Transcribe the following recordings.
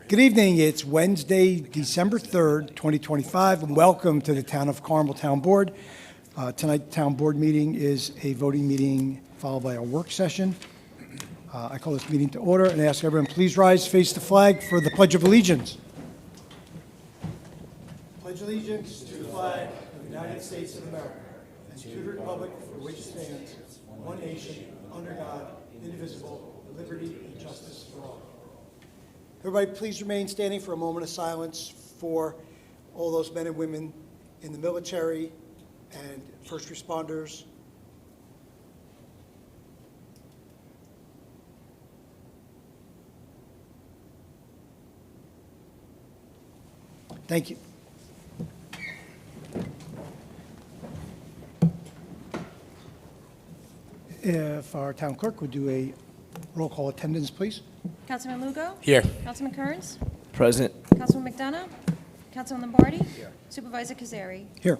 Good evening. It's Wednesday, December 3rd, 2025, and welcome to the Town of Carmel Town Board. Tonight's Town Board meeting is a voting meeting followed by a work session. I call this meeting to order and ask everyone please rise, face the flag for the Pledge of Allegiance. Pledge allegiance to the flag of the United States of America and to the republic for which it stands, one nation, under God, indivisible, with liberty and justice for all. Everybody, please remain standing for a moment of silence for all those men and women in the military and first responders. Thank you. If our town clerk would do a roll call attendance, please. Councilman Lugo? Here. Councilman Kearns? Present. Councilman McDonough? Councilman Lombardi? Here. Supervisor Cazzari? Here.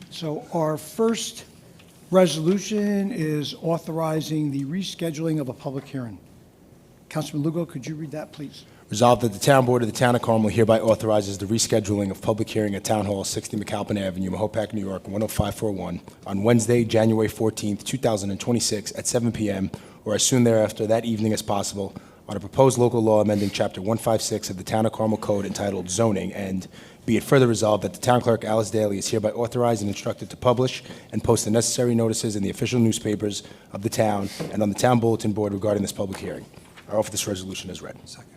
So our first resolution is authorizing the rescheduling of a public hearing. Councilman Lugo, could you read that, please? Resolved that the Town Board of the Town of Carmel hereby authorizes the rescheduling of public hearing at Town Hall, 60 McAlpin Avenue, Mahopac, New York, 10541, on Wednesday, January 14th, 2026, at 7 p.m., or as soon thereafter that evening as possible, on a proposed local law amending Chapter 156 of the Town of Carmel Code entitled Zoning, and be it further resolved that the Town Clerk, Alice Daly, is hereby authorized and instructed to publish and post the necessary notices in the official newspapers of the town and on the Town Bulletin Board regarding this public hearing. I offer this resolution as read. Second.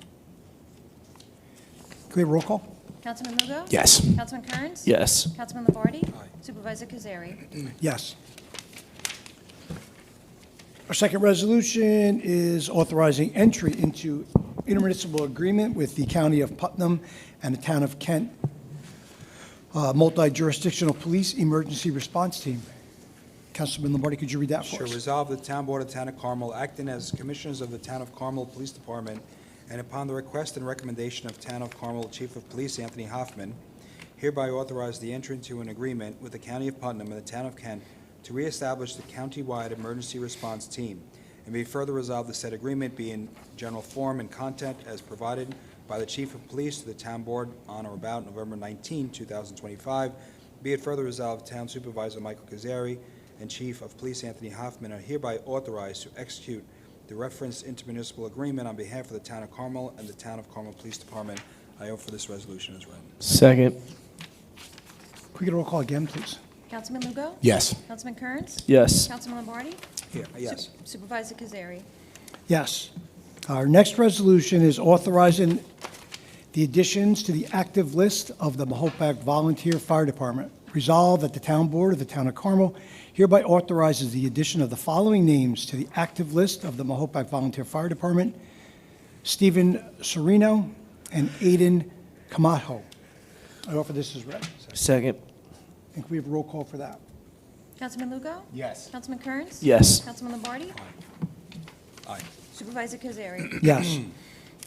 Can we have a roll call? Councilman Lugo? Yes. Councilman Kearns? Yes. Councilman Lombardi? Supervisor Cazzari? Yes. Our second resolution is authorizing entry into intermunicipal agreement with the County of Putnam and the Town of Kent multi-jurisdictional police emergency response team. Councilman Lombardi, could you read that for us? Sure. Resolve the Town Board of the Town of Carmel, acting as commissioners of the Town of Carmel Police Department, and upon the request and recommendation of Town of Carmel Chief of Police Anthony Hoffman, hereby authorize the entry into an agreement with the County of Putnam and the Town of Kent to reestablish the county-wide emergency response team, and be further resolved the said agreement be in general form and content as provided by the Chief of Police to the Town Board on or about November 19, 2025. Be it further resolved, Town Supervisor Michael Cazzari and Chief of Police Anthony Hoffman are hereby authorized to execute the referenced intermunicipal agreement on behalf of the Town of Carmel and the Town of Carmel Police Department. I offer this resolution as read. Second. Could we get a roll call again, please? Councilman Lugo? Yes. Councilman Kearns? Yes. Councilman Lombardi? Here, yes. Supervisor Cazzari? Yes. Our next resolution is authorizing the additions to the active list of the Mahopac Volunteer Fire Department. Resolved that the Town Board of the Town of Carmel hereby authorizes the addition of the following names to the active list of the Mahopac Volunteer Fire Department: Stephen Serino and Aiden Camacho. I offer this as read. Second. And can we have a roll call for that? Councilman Lugo? Yes. Councilman Kearns? Yes. Councilman Lombardi? Aye. Supervisor Cazzari? Yes.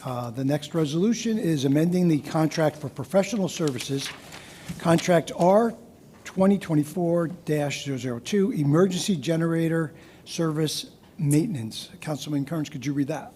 The next resolution is amending the contract for professional services, Contract R 2024-002, Emergency Generator Service Maintenance. Councilman Kearns, could you read that?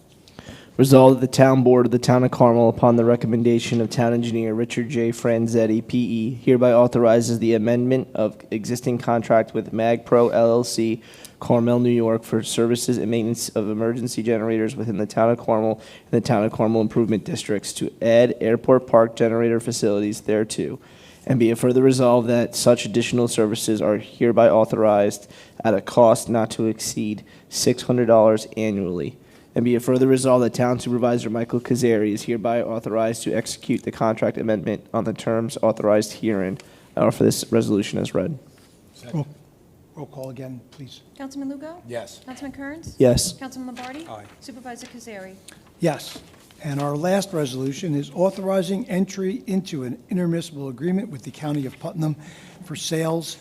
Resolved that the Town Board of the Town of Carmel, upon the recommendation of Town Engineer Richard J. Franzetti, P.E., hereby authorizes the amendment of existing contract with MagPro LLC, Carmel, New York, for services and maintenance of emergency generators within the Town of Carmel and the Town of Carmel Improvement Districts to add airport park generator facilities thereto. And be it further resolved that such additional services are hereby authorized at a cost not to exceed $600 annually. And be it further resolved that Town Supervisor Michael Cazzari is hereby authorized to execute the contract amendment on the terms authorized herein. I offer this resolution as read. Roll call again, please. Councilman Lugo? Yes. Councilman Kearns? Yes. Councilman Lombardi? Aye. Supervisor Cazzari? Yes. And our last resolution is authorizing entry into an intermunicipal agreement with the County of Putnam for sales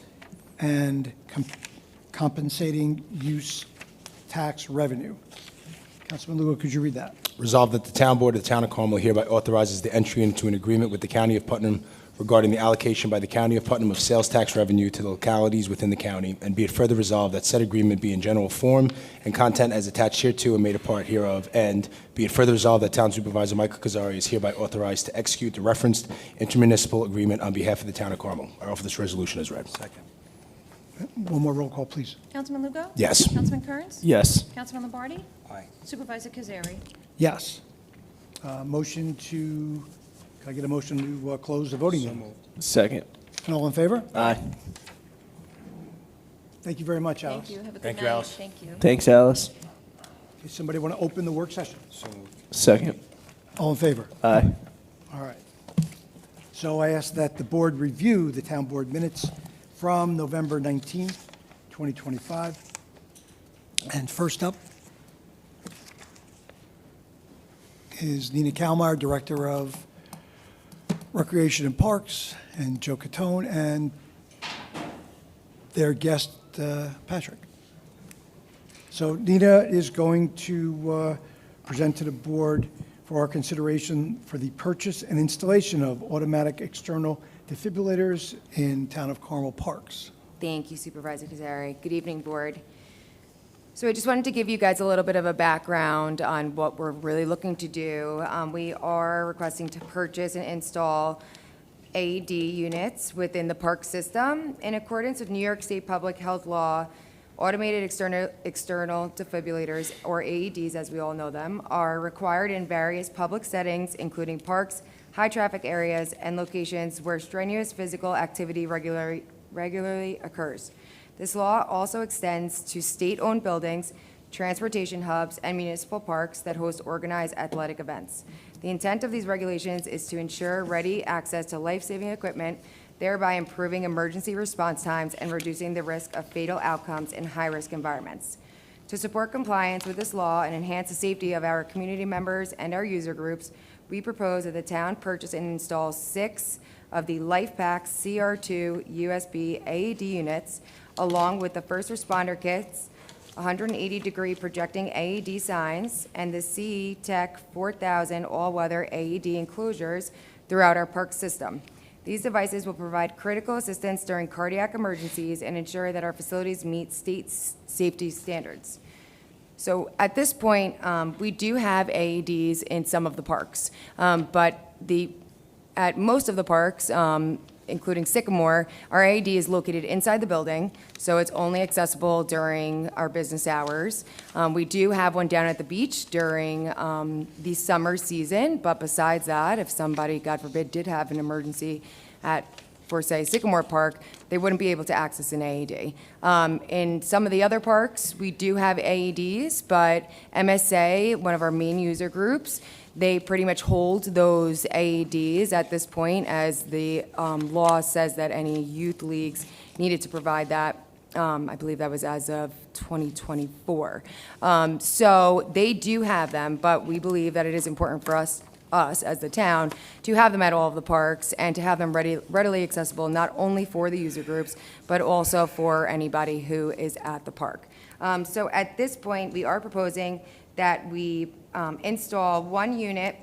and compensating use tax revenue. Councilman Lugo, could you read that? Resolved that the Town Board of the Town of Carmel hereby authorizes the entry into an agreement with the County of Putnam regarding the allocation by the County of Putnam of sales tax revenue to the localities within the county, and be it further resolved that said agreement be in general form and content as attached hereto and made a part hereof, and be it further resolved that Town Supervisor Michael Cazzari is hereby authorized to execute the referenced intermunicipal agreement on behalf of the Town of Carmel. I offer this resolution as read. Second. One more roll call, please. Councilman Lugo? Yes. Councilman Kearns? Yes. Councilman Lombardi? Aye. Supervisor Cazzari? Yes. Motion to, can I get a motion to close the voting So meeting? moved. Second. And all in favor? Aye. Thank you very much, Alice. Thank you. Have a good Thank night. you, Alice. Thank you. Thanks, Alice. Does somebody want to open the work session? So moved. Second. All in favor? Aye. All right. So I ask that the board review the town board minutes from November 19th, 2025. And first up is Nina Kalmar, Director of Recreation and Parks, and Joe Catone, and their guest, Patrick. So Nina is going to present to the board for our consideration for the purchase and installation of automatic external defibrillators in Town of Carmel parks. Thank you, Supervisor Cazzari. Good evening, Board. So I just wanted to give you guys a little bit of a background on what we're really looking to do. We are requesting to purchase and install AED units within the park system in accordance with New York State Public Health Law. Automated external defibrillators, or AEDs as we all know them, are required in various public settings, including parks, high-traffic areas, and locations where strenuous physical activity regularly occurs. This law also extends to state-owned buildings, transportation hubs, and municipal parks that host organized athletic events. The intent of these regulations is to ensure ready access to life-saving equipment, thereby improving emergency response times and reducing the risk of fatal outcomes in high-risk environments. To support compliance with this law and enhance the safety of our community members and our user groups, we propose that the town purchase and install 6 of the LifePack CR2 USB AED units, along with the first responder kits, 180-degree projecting AED signs, and the CE Tech 4000 all-weather AED enclosures throughout our park system. These devices will provide critical assistance during cardiac emergencies and ensure that our facilities meet state safety standards. So at this point, we do have AEDs in some of the parks, but at most of the parks, including Sycamore, our AED is located inside the building, so it's only accessible during our business hours. We do have one down at the beach during the summer season, but besides that, if somebody, God forbid, did have an emergency for say Sycamore Park, they wouldn't be able to access an AED. In some of the other parks, we do have AEDs, but MSA, one of our main user groups, they pretty much hold those AEDs at this point, as the law says that any youth leagues needed to provide that. I believe that was as of 2024. So they do have them, but we believe that it is important for us as the town to have them at all of the parks and to have them readily accessible, not only for the user groups, but also for anybody who is at the park. So at this point, we are proposing that we install 1 unit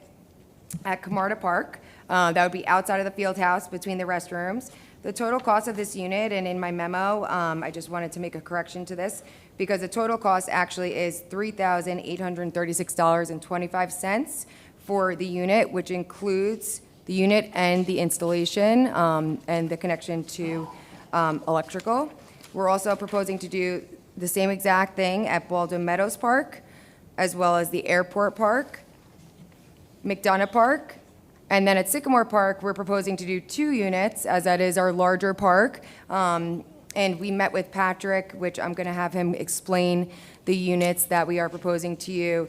at Camarda Park. That would be outside of the field house between the restrooms. The total cost of this unit, and in my memo, I just wanted to make a correction to this, because the total cost actually is $3,836.25 for the unit, which includes the unit and the installation and the connection to electrical. We're also proposing to do the same exact thing at Baldwin Meadows Park, as well as the Airport Park, McDonough Park, and then at Sycamore Park, we're proposing to do 2 units, as that is our larger park. And we met with Patrick, which I'm going to have him explain the units that we are proposing to you,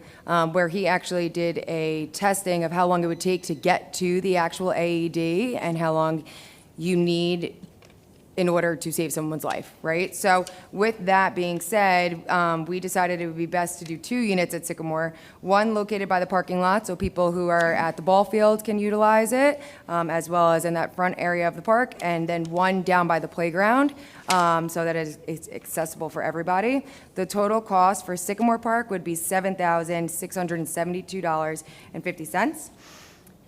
where he actually did a testing of how long it would take to get to the actual AED and how long you need in order to save someone's life, right? So with that being said, we decided it would be best to do 2 units at Sycamore, 1 located by the parking lot, so people who are at the ball field can utilize it, as well as in that front area of the park, and then 1 down by the playground, so that it's accessible for everybody. The total cost for Sycamore Park would be $7,672.50.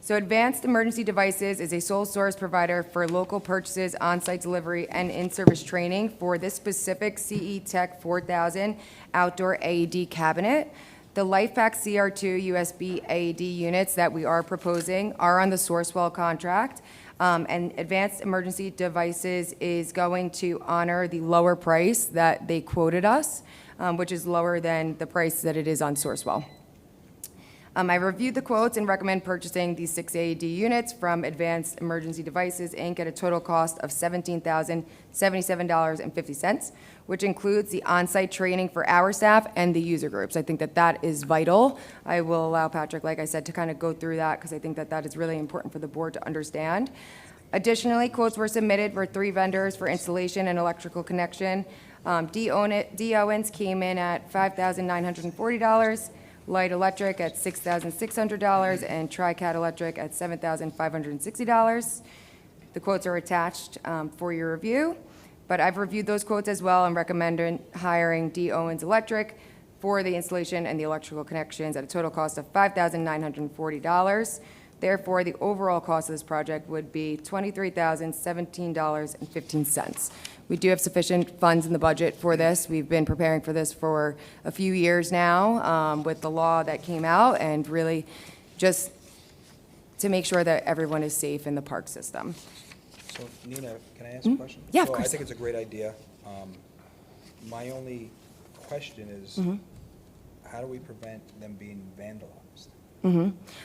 So Advanced Emergency Devices is a sole source provider for local purchases, on-site delivery, and in-service training for this specific CE Tech 4000 outdoor AED cabinet. The LifePak CR2 USB AED units that we are proposing are on the Sourcewell contract, and Advanced Emergency Devices is going to honor the lower price that they quoted us, which is lower than the price that it is on Sourcewell. I reviewed the quotes and recommend purchasing these 6 AED units from Advanced Emergency Devices, Inc. at a total cost of $17,077.50, which includes the on-site training for our staff and the user groups. I think that that is vital. I will allow Patrick, like I said, to kind of go through that because I think that that is really important for the board to understand. Additionally, quotes were submitted for 3 vendors for installation and electrical connection. D. Owens came in at $5,940. Light Electric at $6,600, and TriCat Electric at $7,560. The quotes are attached for your review, but I've reviewed those quotes as well and recommend hiring D. Owens Electric for the installation and the electrical connections at a total cost of $5,940. Therefore, the overall cost of this project would be $23,017.15. We do have sufficient funds in the budget for this. We've been preparing for this for a few years now with the law that came out, and really just to make sure that everyone is safe in the park system. So, Nina, can I ask a question? Yeah, of So course. I think it's a great idea. My only question is, how do we prevent them being vandalized?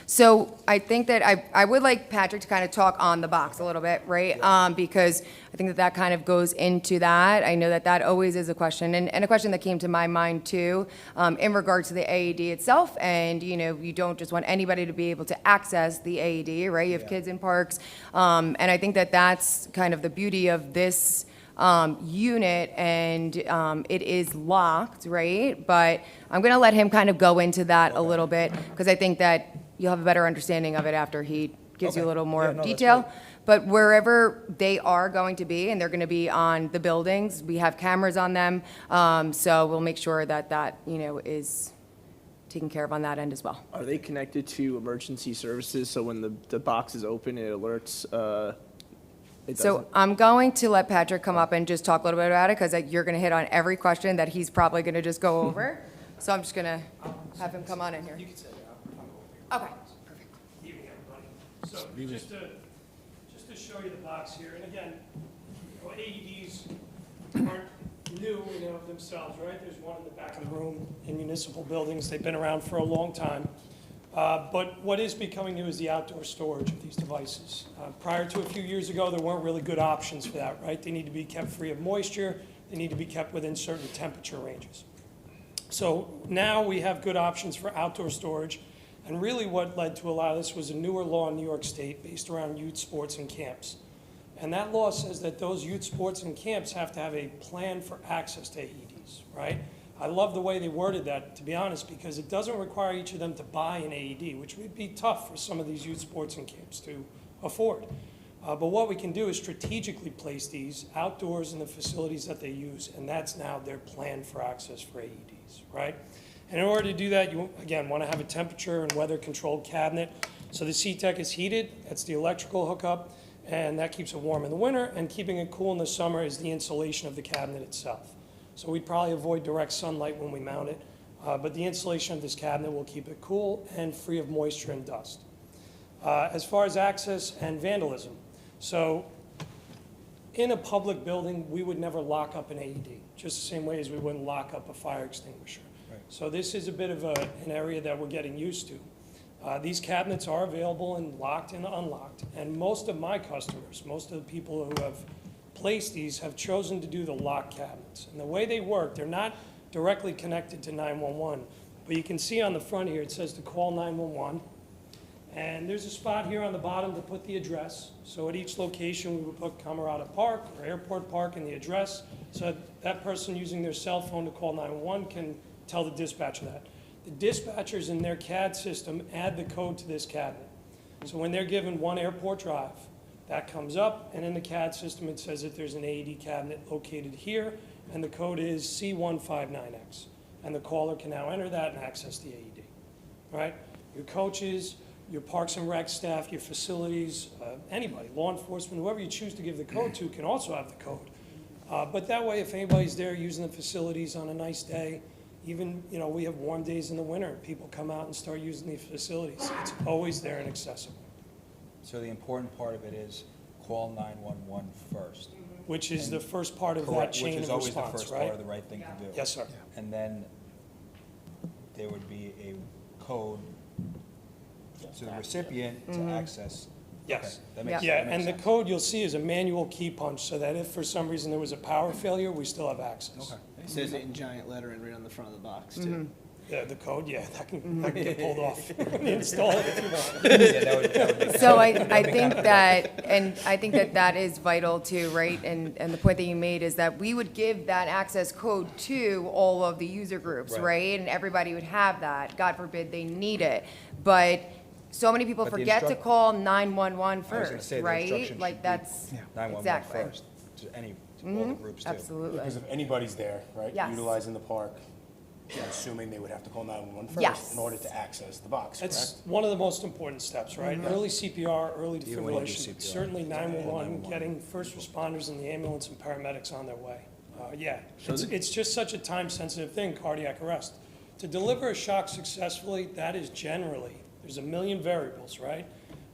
So I think that I would like Patrick to kind of talk on the box a little bit, right? Because I think that that kind of goes into that. I know that that always is a question, and a question that came to my mind too, in regards to the AED itself. And, you know, you don't just want anybody to be able to access the AED, right? You have kids in parks. And I think that that's kind of the beauty of this unit, and it is locked, right? But I'm going to let him kind of go into that a little bit, because I think that you'll have a better understanding of it after he gives you a little more Yeah, no, that's detail. great. But wherever they are going to be, and they're going to be on the buildings, we have cameras on them, so we'll make sure that that, you know, is taken care of on that end as well. Are they connected to emergency services, so when the box is open, it alerts, it So doesn't? I'm going to let Patrick come up and just talk a little bit about it, because you're going to hit on every question that he's probably going to just go over. So I'm just going to have him come on in here. You can sit down. Okay. Evening, everybody. So just to show you the box here, and again, you know, AEDs aren't new in and of themselves, right? There's one in the back of the room in municipal buildings. They've been around for a long time. But what is becoming new is the outdoor storage of these devices. Prior to a few years ago, there weren't really good options for that, right? They need to be kept free of moisture. They need to be kept within certain temperature ranges. So now we have good options for outdoor storage. And really what led to a lot of this was a newer law in New York State based around youth sports and camps. And that law says that those youth sports and camps have to have a plan for access to AEDs, right? I love the way they worded that, to be honest, because it doesn't require each of them to buy an AED, which would be tough for some of these youth sports and camps to afford. But what we can do is strategically place these outdoors in the facilities that they use, and that's now their plan for access for AEDs, right? And in order to do that, you, again, want to have a temperature and weather-controlled cabinet. So the C-Tech is heated, that's the electrical hookup, and that keeps it warm in the winter, and keeping it cool in the summer is the insulation of the cabinet itself. So we'd probably avoid direct sunlight when we mount it, but the insulation of this cabinet will keep it cool and free of moisture and dust. As far as access and vandalism, so in a public building, we would never lock up an AED, just the same way as we wouldn't lock up a fire extinguisher. Right. So this is a bit of an area that we're getting used to. These cabinets are available and locked and unlocked, and most of my customers, most of the people who have placed these have chosen to do the lock cabinets. And the way they work, they're not directly connected to 911, but you can see on the front here, it says to call 911. And there's a spot here on the bottom to put the address. So at each location, we would put Camarada Park or Airport Park in the address, so that person using their cell phone to call 911 can tell the dispatcher that. The dispatchers in their CAD system add the code to this cabinet. So when they're given one airport drive, that comes up, and in the CAD system, it says that there's an AED cabinet located here, and the code is C159X. And the caller can now enter that and access the AED, right? Your coaches, your Parks and Rec staff, your facilities, anybody, law enforcement, whoever you choose to give the code to can also have the code. But that way, if anybody's there using the facilities on a nice day, even, we have warm days in the winter, people come out and start using the facilities. It's always there and accessible, So the important part of it is call 911 first. which is the first part of that Correct, chain which is of always the response, first part right? of the right thing to do. Yes, sir. And then there would be a code to the recipient to access. Yes. Okay, that makes- Yeah, that makes and the sense. code you'll see is a manual key punch, so that if for some reason there was a power failure, we still have access. Okay. It says it in giant lettering right on the front of the box, too. Yeah, the code, yeah, that can get pulled off. Install it if you want. Yeah, that would make So I think that, and I think that that is vital too, right? And the point that you made is that we would give that access code to all of the user groups, Right. right? And everybody would have that. God forbid they need it. But so many people But the forget to instruct- call 911 I was gonna first, say, the right? instruction should Like be that's, 911 exactly. first, to all the groups too. Absolutely. Because if anybody's there, right, Yes. utilizing the park, I'm assuming they would have to call 911 Yes. first in order to access the box, That's correct? one of the most important steps, right? Early CPR, early Even when you do defibrillation, CPR. certainly 911, 911. getting first responders and the ambulance and paramedics on their way. Yeah, it's just such a time-sensitive thing, cardiac arrest. To deliver a shock successfully, that is generally, there's a million variables, right?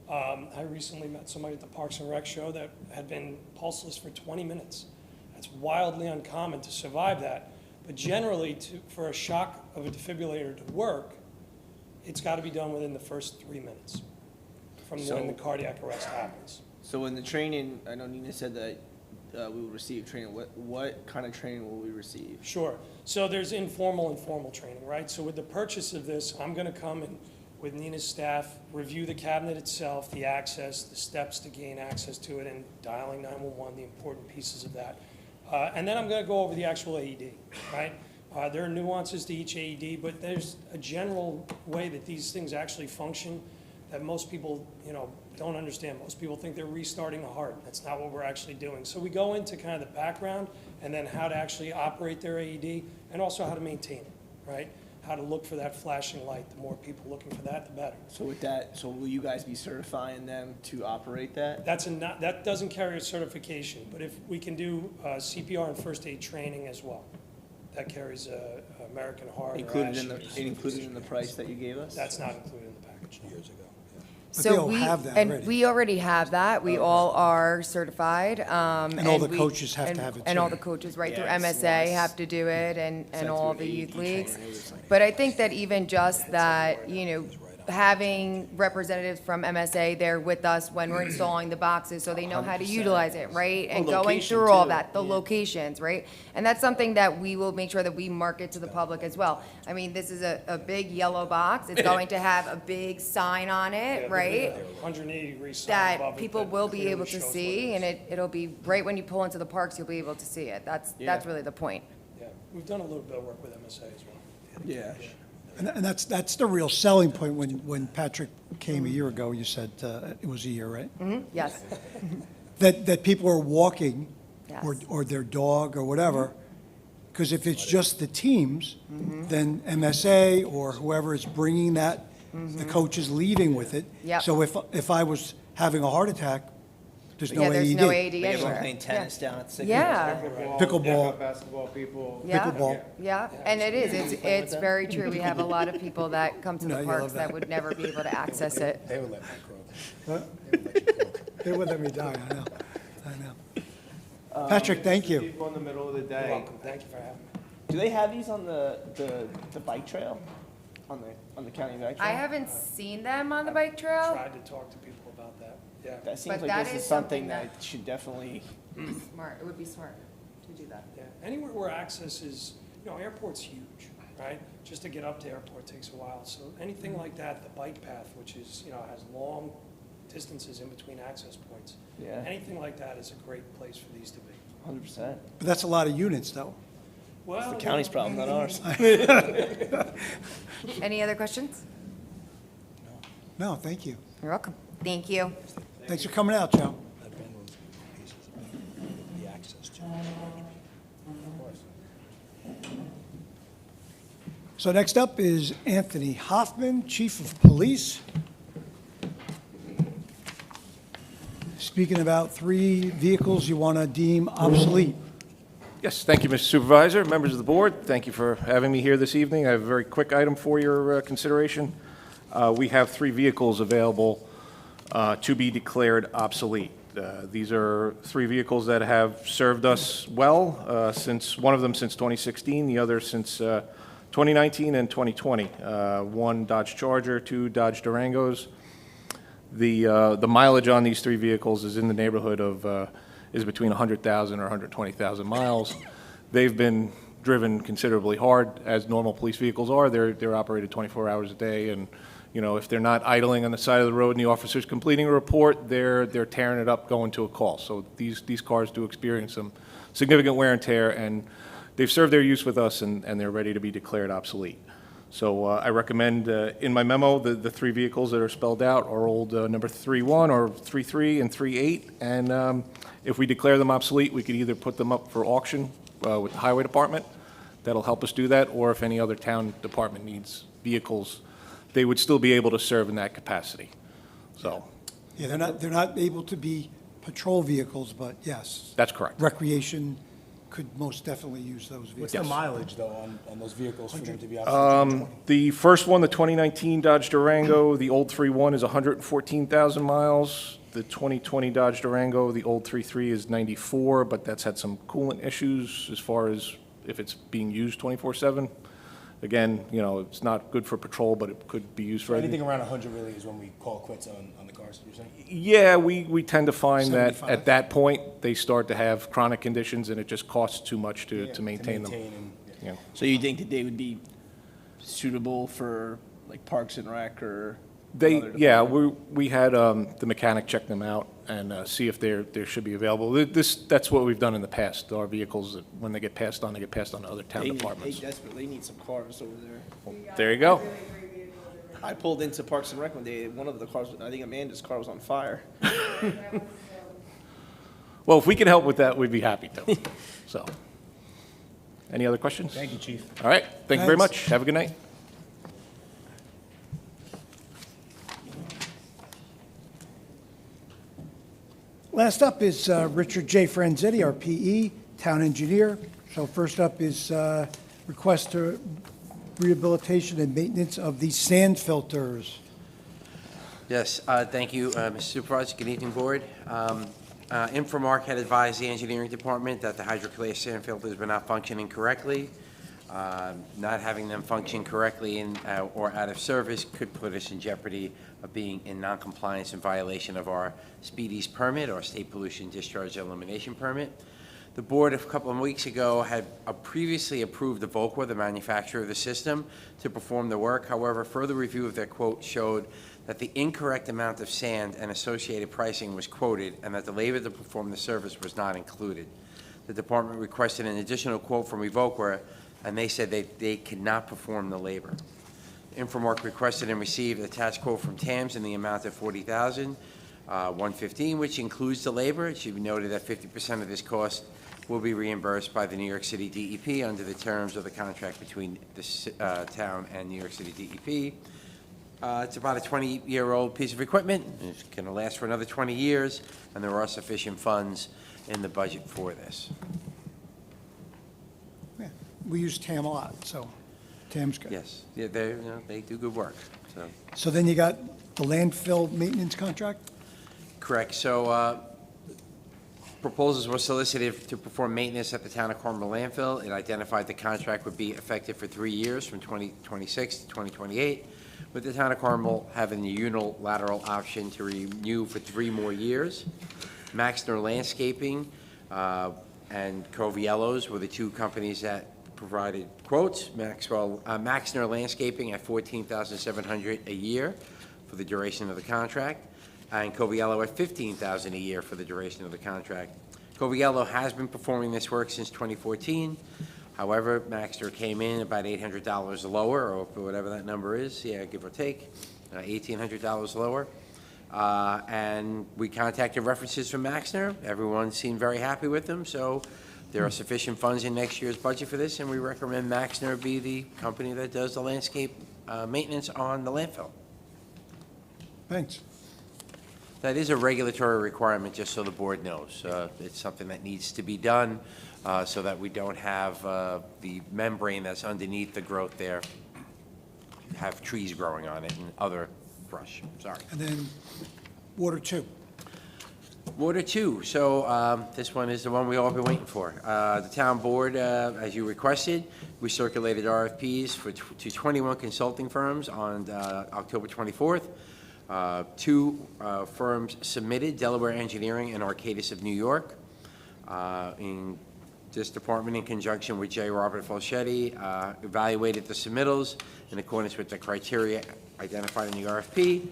I recently met somebody at the Parks and Rec show that had been pulseless for 20 minutes. That's wildly uncommon to survive that. But generally, for a shock of a defibrillator to work, it's got to be done within the first 3 minutes from when the cardiac arrest happens. So in the training, I know Nina said that we will receive training. What kind of training will we receive? Sure. So there's informal and formal training, right? So with the purchase of this, I'm going to come and, with Nina's staff, review the cabinet itself, the access, the steps to gain access to it, and dialing 911, the important pieces of that. And then I'm going to go over the actual AED, right? There are nuances to each AED, but there's a general way that these things actually function that most people, don't understand. Most people think they're restarting a heart. That's not what we're actually doing. So we go into kind of the background and then how to actually operate their AED and also how to maintain it, right? How to look for that flashing light. The more people looking for that, the better. So with that, so will you guys be certifying them to operate that? That doesn't carry a certification, but if we can do CPR and first aid training as well. That carries American Heart or Included ASH. included in the price that you gave us? That's not included in the package. No. Years ago, yeah. But they all have that already. And we already have that. We all are certified. And all the coaches have to have it, And all too. the coaches, right through Yeah, MSA, SWATs. have to do it, and Sent all through the youth AED leagues. training, everything. But I think that even just that, having representatives from MSA there with us when we're installing the boxes, so they know how to 100%. utilize it, right? And Well, going location, through all too. that, the Yeah. locations, right? And that's something that we will make sure that we market to the public as well. I mean, this is a big yellow box. It's going to have a big sign on it, right? 180-degree sign That above it people that will be clearly able to shows what see, it and is. it'll be right when you pull into the parks, you'll be able to see it. That's Yeah. really the point. Yeah, we've done a little bit of work with MSA as well. Yeah. And that's the real selling point. When Patrick came a year ago, you said it was a year, right? Yes, That people are walking, or Yes. or their dog, or whatever, because if it's just the teams, then MSA or whoever is bringing that, the coach is leaving with it. Yep. So if I was having a heart attack, there's no yeah, there's no AED. AED Like everyone anywhere. playing tennis down at Sickles. Yeah, Pickleball. Basketball people. yeah, Pickleball. yeah, and it is, it's very true. We have a lot of people that come to No, the you parks love that that. would never be able to access it. They would let me croak. They would let me die, I know. Patrick, thank you. People in the middle of the You're day. welcome, thank you for having me. Do they have these on the bike trail? On the county bike trail? I haven't seen them on the bike trail. Tried to talk to people about that, yeah. That seems But like that this is is something something that that- should definitely, Smart, it would be smart to do that. Yeah, anywhere where access is, airport's huge, right? Just to get up to airport takes a while. So anything like that, the bike path, which is, has long distances in between access points. Yeah. Anything like that is a great place for these to be. 100%. But that's a lot of units, though. Well, The county's problem, not ours. Any other questions? No, thank you. You're welcome. Thank you. Thanks for coming out, Joe. I've been with pieces of the access to. So next up is Anthony Hoffman, Chief of Police. speaking about 3 vehicles you want to deem obsolete. Yes, thank you, Mr. Supervisor, members of the board. Thank you for having me here this evening. I have a very quick item for your consideration. We have 3 vehicles available to be declared obsolete. These are 3 vehicles that have served us well, since one of them since 2016, the other since 2019 and 2020. 1 Dodge Charger, 2 Dodge Durangos. The mileage on these 3 vehicles is in the neighborhood of is between 100,000 or 120,000 miles. They've been driven considerably hard, as normal police vehicles are. They're operated 24 hours a day, and you know, if they're not idling on the side of the road and the officer's completing a report, they're tearing it up going to a call. So these cars do experience some significant wear and tear, and they've served their use with us, and they're ready to be declared obsolete. So I recommend, in my memo, the 3 vehicles that are spelled out are old number 3.1 or 3.3 and 3.8, and if we declare them obsolete, we could either put them up for auction with the Highway Department. That'll help us do that, or if any other town department needs vehicles, they would still be able to serve in that capacity. So, Yeah, they're not able to be patrol vehicles, but yes, that's correct. recreation could most definitely use those What's vehicles. the mileage, though, on those vehicles for them to be obsolete? The first one, the 2019 Dodge Durango, the old 3.1 is 114,000 miles. The 2020 Dodge Durango, the old 3.3 is 94, but that's had some coolant issues as far as if it's being used 24/7. Again, you know, it's not good for patrol, but it could be used for Anything around 100 really is when we call quits on the cars, you're saying? Yeah, we tend to find that 75. at that point, they start to have chronic conditions, and it just costs too much to maintain them. and- Yeah. So you think that they would be suitable for like Parks and Rec or? They, another yeah, department? we had the mechanic check them out and see if there should be available. That's what we've done in the past. Our vehicles, when they get passed on to other town They departments. desperately need some cars over there. There you go. I pulled into Parks and Rec one day, one of the cars, I think Amanda's car was on fire. Well, if we can help with that, we'd be happy to. So, any other questions? Thank you, Chief. All right, thank you very Thanks. much. Have a good night. Last up is Richard J. Franzetti, our PE, town engineer. So first up is request to rehabilitation and maintenance of the sand filters. Yes, thank you, Mr. Supervisor. Good evening, Board. Infomark had advised the engineering department that the hydrochloric sand filters were not functioning correctly. Not having them function correctly or out of service could put us in jeopardy of being in noncompliance in violation of our SPD's permit, or State Pollution Discharge Elimination Permit. The board a couple of weeks ago had previously approved Evoqua, the manufacturer of the system, to perform the work. However, further review of their quote showed that the incorrect amount of sand and associated pricing was quoted, and that the labor to perform the service was not included. The department requested an additional quote from Evoqua, and they said they could not perform the labor. Infomark requested and received an attached quote from TAMS in the amount of $40,115, which includes the labor. It should be noted that 50% of this cost will be reimbursed by the New York City DEP under the terms of the contract between the town and New York City DEP. It's about a 20-year-old piece of equipment. It's going to last for another 20 years, and there are sufficient funds in the budget for this. Yeah, we use TAM a lot, so TAM's good. Yes, yeah, they do good work, so. So then you got the landfill maintenance contract? Correct. So proposals were solicited to perform maintenance at the town of Carmel landfill. It identified the contract would be effective for 3 years, from 2026 to 2028, with the town of Carmel having the unilateral option to renew for 3 more years. Maxner Landscaping and Coviello's were the 2 companies that provided quotes. Maxner Landscaping at $14,700 a year for the duration of the contract, and Coviello at $15,000 a year for the duration of the contract. Coviello has been performing this work since 2014. However, Maxner came in about $800 lower, or whatever that number is, yeah, give or take, $1,800 lower. And we contacted references from Maxner. Everyone seemed very happy with them, so there are sufficient funds in next year's budget for this, and we recommend Maxner be the company that does the landscape maintenance on the landfill. Thanks. That is a regulatory requirement, just so the board knows. It's something that needs to be done so that we don't have the membrane that's underneath the growth there have trees growing on it and other brush. Sorry. And then water 2. Water 2, so this one is the one we all been waiting for. The town board, as you requested, we circulated RFPs to 21 consulting firms on October 24th. 2 firms submitted, Delaware Engineering and Arcadis of New York. In this department, in conjunction with J. Robert Falchetti, evaluated the submittals in accordance with the criteria identified in the RFP.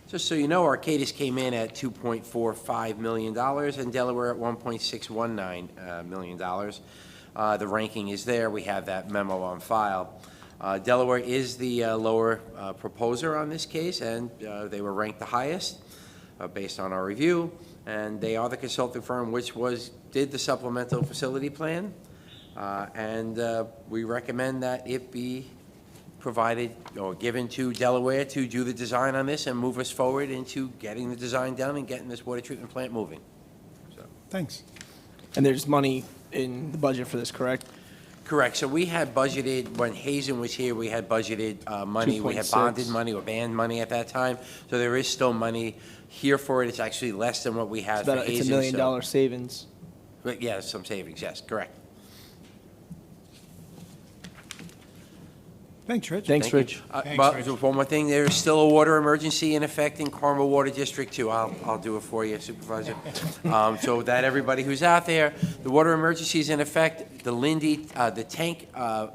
Just so you know, Arcadis came in at $2.45 million and Delaware at $1.619 million. The ranking is there. We have that memo on file. Delaware is the lower proposer on this case, and they were ranked the highest based on our review. And they are the consulting firm which did the supplemental facility plan. We recommend that it be provided or given to Delaware to do the design on this and move us forward into getting the design done and getting this water treatment plant moving. So. Thanks. And there's money in the budget for this, correct? Correct. So we had budgeted, when Hazen was here, we had budgeted money. We had 2.6. bonded money or banned money at that time. So there is still money here for it. It's actually less than what we had for Hazen. It's $1 million savings. But yeah, some savings, yes, correct. Thanks, Rich. Thanks, Thank you. Rich. But just one more thing, there's still a water emergency in effect in Carmel Water District 2. I'll do it for you, Supervisor. So that everybody who's out there, the water emergency is in effect. The Lindy, the tank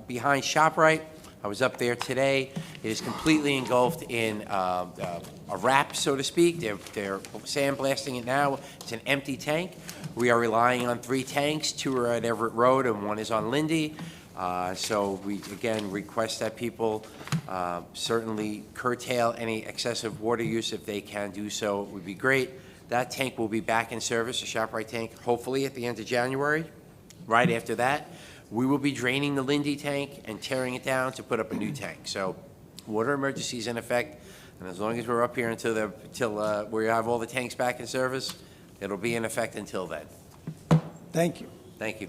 behind ShopRite, I was up there today. It is completely engulfed in a wrap, so to speak. They're sandblasting it now. It's an empty tank. We are relying on 3 tanks. 2 are at Everett Road and 1 is on Lindy. So we, again, request that people certainly curtail any excessive water use if they can do so. It would be great. That tank will be back in service, the ShopRite tank, hopefully at the end of January. Right after that, we will be draining the Lindy tank and tearing it down to put up a new tank. So water emergency is in effect, and as long as we're up here until we have all the tanks back in service, it'll be in effect until then. Thank you. Thank you.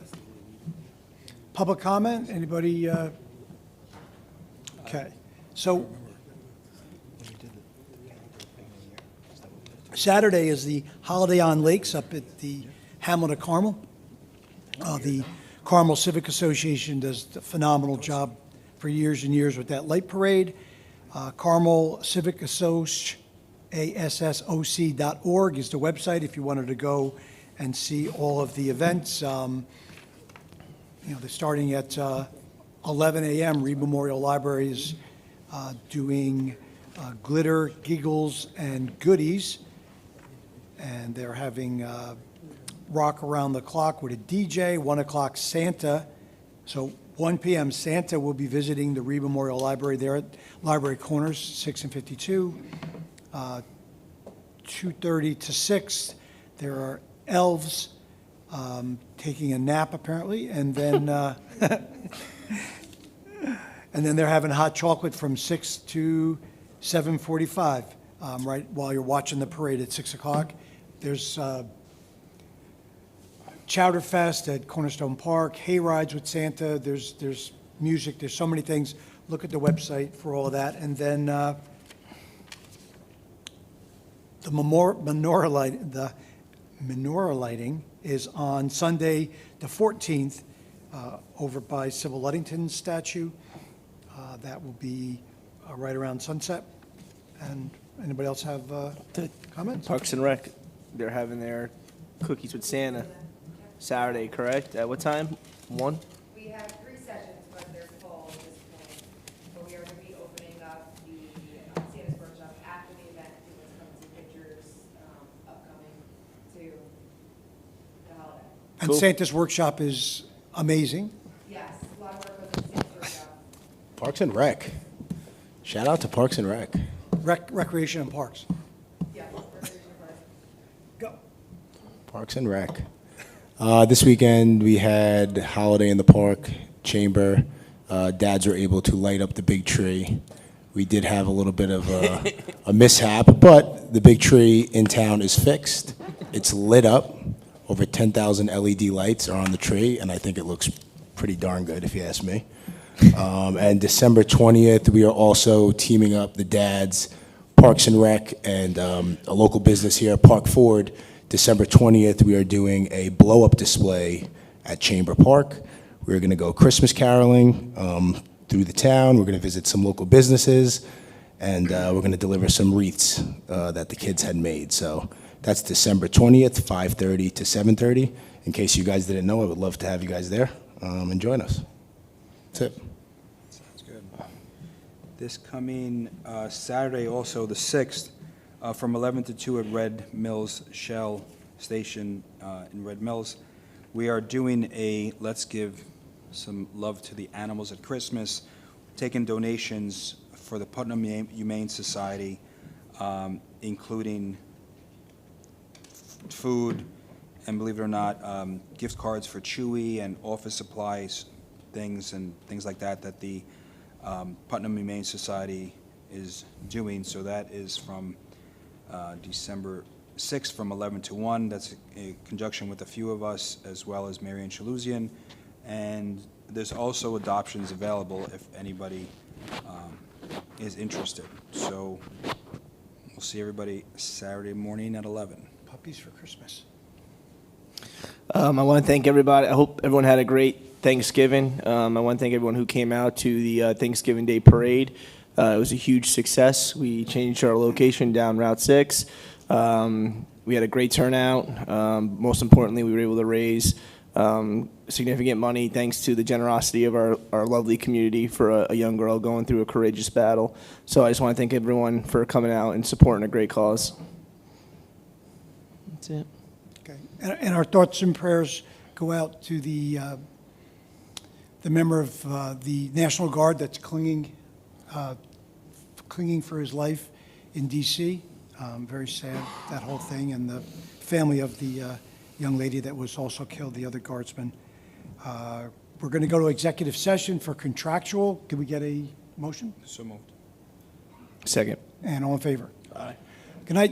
Public comment? Anybody? Okay. So Saturday is the Holiday on Lakes up at the Hamlet of Carmel. The Carmel Civic Association does a phenomenal job for years and years with that light parade. Carmel Civic Assoc, ASSOC.org is the website if you wanted to go and see all of the events. They're starting at 11 a.m. Reed Memorial Library is doing glitter, giggles, and goodies. And they're having rock around the clock with a DJ, 1 o'clock Santa. So 1 p.m. Santa will be visiting the Reed Memorial Library there at Library Corners, 6 and 52. 2:30 to 6, there are elves taking a nap apparently, and then and then they're having hot chocolate from 6 to 7:45, right while you're watching the parade at 6 o'clock. There's Chowder Fest at Cornerstone Park, hay rides with Santa. There's music. There's so many things. Look at the website for all of that, and then the menorah lighting is on Sunday, the 14th, over by Sybil Ludington's statue. That will be right around sunset. And anybody else have comments? Parks and Rec, they're having their Cookies with Santa Saturday, correct? At what time? 1? We have 3 sessions, but they're full at this point. But we are going to be opening up the Santa's Workshop after the event. People can come see pictures upcoming to the holiday. And Cool. Santa's Workshop is amazing. Yes, a lot of work goes into Santa's Workshop. Parks and Rec. Shout out to Parks and Rec. Recreation and Parks. Yes, recreation park. Go. Parks and Rec. This weekend, we had Holiday in the Park Chamber. Dads were able to light up the big tree. We did have a little bit of a mishap, but the big tree in town is fixed. It's lit up. Over 10,000 LED lights are on the tree, and I think it looks pretty darn good, if you ask me. And December 20th, we are also teaming up the dads, Parks and Rec, and a local business here, Park Ford. December 20th, we are doing a blow-up display at Chamber Park. We're going to go Christmas caroling through the town. We're going to visit some local businesses, and we're going to deliver some wreaths that the kids had made. So that's December 20th, 5:30 to 7:30. In case you guys didn't know, I would love to have you guys there and join us. That's it. Sounds good. This coming Saturday, also the 6th, from 11 to 2 at Red Mills Shell Station in Red Mills, we are doing a Let's Give Some Love to the Animals at Christmas, taking donations for the Putnam Humane Society, including food, and believe it or not, gift cards for Chewy and office supplies, things like that the Putnam Humane Society is doing. So that is from December 6th from 11 to 1. That's in conjunction with a few of us, as well as Marion Shaluzian. And there's also adoptions available if anybody is interested. So we'll see everybody Saturday morning at 11. Puppies for Christmas. I want to thank everybody. I hope everyone had a great Thanksgiving. I want to thank everyone who came out to the Thanksgiving Day Parade. It was a huge success. We changed our location down Route 6. We had a great turnout. Most importantly, we were able to raise significant money thanks to the generosity of our lovely community for a young girl going through a courageous battle. So I just want to thank everyone for coming out and supporting a great cause. That's it. Okay. And our thoughts and prayers go out to the member of the National Guard that's clinging for his life in D.C. Very sad, that whole thing, and the family of the young lady that was also killed, the other guardsman. We're going to go to executive session for contractual. Can we get a motion? So moved. Second. And all in favor? Aye. Good night.